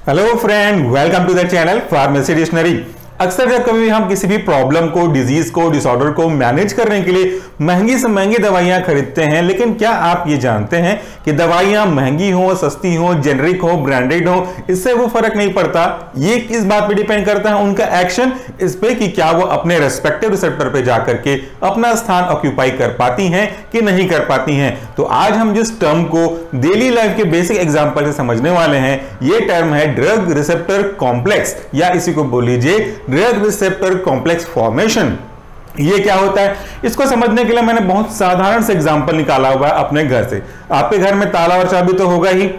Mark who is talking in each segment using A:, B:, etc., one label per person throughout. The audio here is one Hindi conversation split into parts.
A: Hello friend, welcome to the channel pharmacy dictionary. अक्सर जब कभी हम किसी भी प्रॉब्लम को, डिजीज को, डिसऑर्डर को मैनेज करने के लिए महंगी से महंगी दवाइयां खरीदते हैं, लेकिन क्या आप ये जानते हैं कि दवाइयां महंगी हो, सस्ती हो, जेनरिक हो, ब्रांडेड हो, इससे वो फर्क नहीं पड़ता। ये किस बात पे डिपेंड करता है? उनका एक्शन इस पे कि क्या वो अपने रेस्पेक्टिव रिसेप्टर पे जाकर के अपना स्थान ऑक्यूपाई कर पाती हैं कि नहीं कर पाती हैं। तो आज हम जिस टर्म को डेली लाइफ के बेसिक एग्जांपल से समझने वाले हैं, ये टर्म है ड्रग रिसेप्टर कॉम्प्लेक्स, या इसी को बोल लीजिए ड्रग रिसेप्टर कॉम्प्लेक्स फॉर्मेशन। ये क्या होता है, इसको समझने के लिए मैंने बहुत साधारण से एग्जांपल निकाला हुआ है अपने घर से। आपके घर में ताला और चाबी तो होगा ही,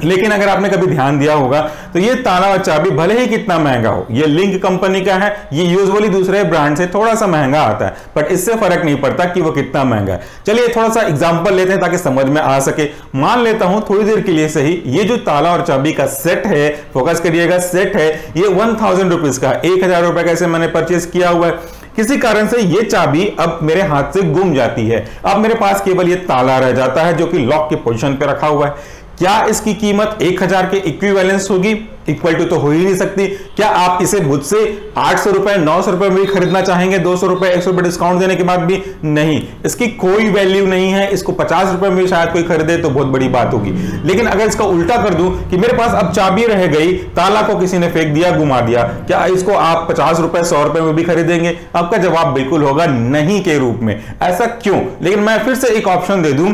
A: लेकिन अगर आपने कभी ध्यान दिया होगा तो ये ताला और चाबी भले ही कितना महंगा हो, ये लिंक कंपनी का है, ये यूजुअली दूसरे ब्रांड से थोड़ा सा महंगा आता है, बट इससे फर्क नहीं पड़ता कि वो कितना महंगा है। चलिए थोड़ा सा एग्जांपल लेते हैं ताकि समझ में आ सके। मान लेता हूं थोड़ी देर के लिए सही, ये जो ताला और चाबी का सेट है, फोकस करिएगा, सेट है, ये 1000 रुपीज का, 1000 रुपए का मैंने परचेज किया हुआ है। किसी कारण से ये चाबी अब मेरे हाथ से गुम जाती है। अब मेरे पास केवल ये ताला रह जाता है जो कि लॉक की पोजीशन पे रखा हुआ है। क्या इसकी कीमत 1000 के इक्विवेलेंस होगी? इक्वल टू तो हो ही नहीं सकती। क्या आप इसे मुझसे 800 रुपए, 900 रुपए में भी खरीदना चाहेंगे? 200 रुपए, 100 रुपए डिस्काउंट देने के बाद भी नहीं, इसकी कोई वैल्यू नहीं है। इसको 50 रुपए में शायद कोई खरीदे तो बहुत बड़ी बात होगी। लेकिन अगर इसका उल्टा कर दूं कि मेरे पास अब चाबी रह गई, ताला को किसी ने फेंक दिया, घुमा दिया, क्या इसको आप 50 रुपए, 100 रुपए में भी खरीदेंगे? आपका जवाब बिल्कुल होगा नहीं के रूप में। ऐसा क्यों? लेकिन मैं फिर से एक ऑप्शन दे दूं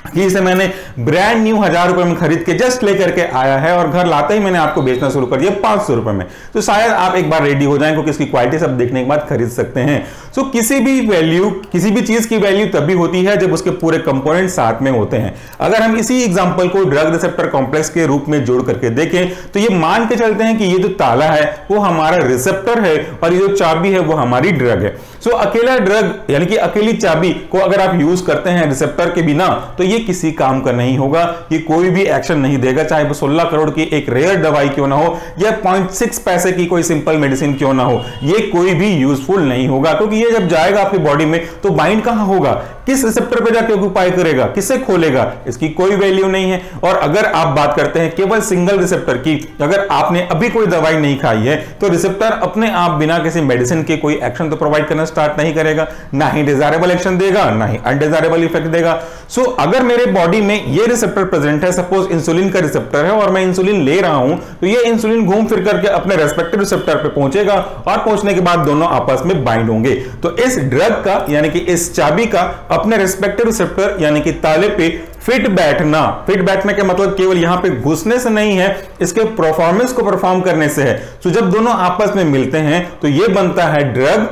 A: कि इसे मैंने ब्रांड न्यू 1000 रुपए में खरीद के जस्ट लेकर के आया है और घर लाते ही मैंने आपको बेचना शुरू कर दिया 500 रुपए में, तो शायद आप एक बार रेडी हो जाएं, क्योंकि इसकी क्वालिटी सब देखने के बाद खरीद सकते हैं। सो किसी भी वैल्यू, किसी भी चीज की वैल्यू तभी होती है जब उसके पूरे कंपोनेंट साथ में होते हैं। अगर हम इसी एग्जांपल को ड्रग रिसेप्टर कॉम्प्लेक्स के रूप में जोड़ करके देखें तो ये मान के चलते हैं कि ये जो ताला है वो हमारा रिसेप्टर है और ये जो चाबी है वो हमारी ड्रग है। सो अकेला ड्रग यानी कि अकेली चाबी को अगर आप यूज करते हैं रिसेप्टर के बिना, तो ये किसी काम का नहीं होगा, ये कोई भी एक्शन नहीं देगा, चाहे वो 16 करोड़ की एक रेयर दवाई क्यों ना हो या 0.6 पैसे की कोई सिंपल मेडिसिन क्यों ना हो, ये कोई भी यूजफुल नहीं होगा। क्योंकि ये जब जाएगा आपकी बॉडी में तो बाइंड कहां होगा, किस रिसेप्टर पे जाके ऑक्यूपाई करेगा, किससे खोलेगा, इसकी कोई वैल्यू नहीं है। और अगर आप बात करते हैं केवल सिंगल रिसेप्टर की, अगर आपने अभी कोई दवाई नहीं खाई है तो रिसेप्टर अपने आप बिना किसी मेडिसिन के कोई एक्शन तो प्रोवाइड करना स्टार्ट नहीं करेगा, ना ही डिजायरेबल एक्शन देगा, ना ही अनडिजायरेबल इफेक्ट देगा। सो अगर मेरे बॉडी में ये रिसेप्टर प्रेजेंट है, सपोज इंसुलिन का रिसेप्टर है और मैं इंसुलिन ले रहा हूं, तो ये इंसुलिन घूम फिर करके अपने रेस्पेक्टिव रिसेप्टर पे पहुंचेगा और पहुंचने के बाद दोनों आपस में बाइंड होंगे। तो इस ड्रग का यानी कि इस चाबी का अपने रेस्पेक्टिव रिसेप्टर यानी कि ताले पे फिट बैठने का मतलब केवल यहां पे घुसने से नहीं है, इसके परफॉर्मेंस को परफॉर्म करने से है। तो जब दोनों आपस में मिलते हैं तो ये बनता है ड्रग।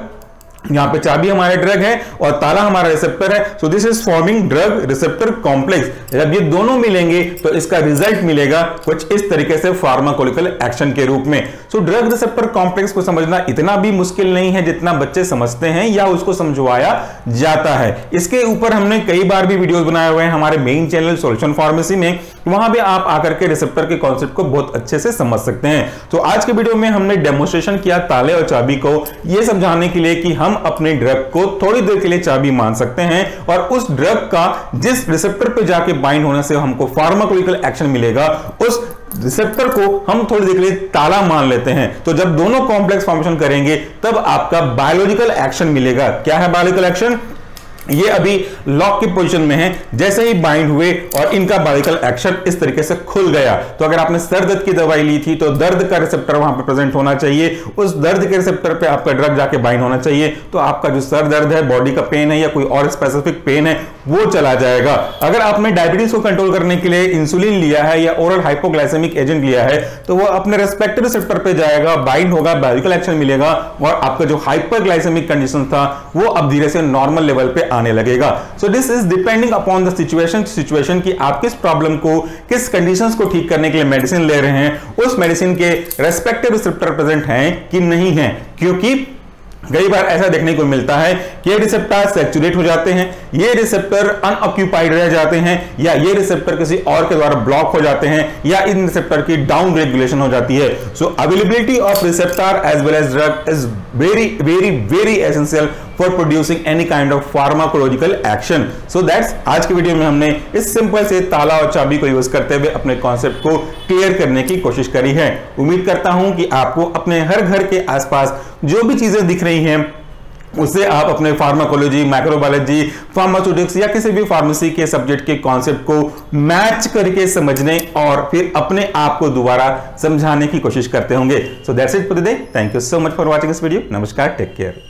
A: यहां पे चाबी हमारे ड्रग है और ताला हमारा रिसेप्टर है। So this is forming drug receptor complex. जब ये दोनों मिलेंगे तो इसका रिजल्ट मिलेगा कुछ इस तरीके से फार्माकोलिकल एक्शन के रूप में। सो ड्रग रिसेप्टर कॉम्प्लेक्स को समझना इतना भी मुश्किल नहीं है जितना बच्चे समझते हैं या उसको समझवाया जाता है। इसके ऊपर हमने कई बार भी वीडियोस बनाए हुए हैं हमारे मेन चैनल सॉल्यूशन फार्मेसी में, वहां भी आप आकर के रिसेप्टर के कॉन्सेप्ट को बहुत अच्छे से समझ सकते हैं। तो आज के वीडियो में हमने डेमोन्स्ट्रेशन किया ताले और चाबी को, यह समझाने के लिए कि हम अपने ड्रग को थोड़ी देर के लिए चाबी मान सकते हैं और उस ड्रग का जिस रिसेप्टर पे जाके बाइंड होने से हमको फार्माकोलिकल एक्शन मिलेगा, उस रिसेप्टर को हम थोड़ी देर के लिए ताला मान लेते हैं। तो जब दोनों कॉम्प्लेक्स फॉर्मेशन करेंगे तब आपका बायोलॉजिकल एक्शन मिलेगा। क्या है बायोलॉजिकल एक्शन? ये अभी लॉक की पोजीशन में है, जैसे ही बाइंड हुए और इनका बायोलॉजिकल एक्शन इस तरीके से खुल गया। तो अगर आपने सर दर्द की दवाई ली थी तो दर्द का रिसेप्टर वहां पे प्रेजेंट होना चाहिए, उस दर्द के रिसेप्टर पे आपका ड्रग जाके बाइंड होना चाहिए, तो आपका जो सर दर्द है, बॉडी का पेन है या कोई और स्पेसिफिक पेन है, वो चला जाएगा। अगर आपने डायबिटीज को कंट्रोल करने के लिए इंसुलिन लिया है या ओरल हाइपोग्लाइसेमिक एजेंट लिया है, तो वो अपने रेस्पेक्टिव रिसेप्टर पे जाएगा, बाइंड होगा, बायोलॉजिकल एक्शन मिलेगा और आपका जो हाइपरग्लाइसेमिक कंडीशन था वो अब धीरे से नॉर्मल लेवल पे आने लगेगा। So this is depending upon the situation कि आप किस प्रॉब्लम को, किस कंडीशंस को ठीक करने के लिए मेडिसिन ले रहे हैं, उस मेडिसिन के रेस्पेक्टिव रिसेप्टर प्रेजेंट हैं कि नहीं है। क्योंकि कई बार ऐसा देखने को मिलता है कि ये रिसेप्टर सैचुरेट हो जाते हैं, ये रिसेप्टर अनऑक्यूपाइड रह जाते हैं, या ये रिसेप्टर किसी और के द्वारा ब्लॉक हो जाते हैं, या इन रिसेप्टर की डाउन रेगुलेशन हो जाती है। So availability of receptor as well as drug is very very very essential for producing any kind of pharmacological action. So that's आज की वीडियो में हमने इस सिंपल से ताला और चाबी को यूज करते हुए अपने कॉन्सेप्ट को क्लियर करने की कोशिश करी है। उम्मीद करता हूं कि आपको अपने हर घर के आसपास जो भी चीजें दिख रही हैं उससे आप अपने फार्माकोलॉजी, माइक्रोबायोलॉजी, फार्मास्यूटिक्स या किसी भी फार्मेसी के सब्जेक्ट के कॉन्सेप्ट को मैच करके समझने और फिर अपने आप को दोबारा समझाने की कोशिश करते होंगे। So that's it for the day. Thank you so much for watching this video. नमस्कार, टेक केयर।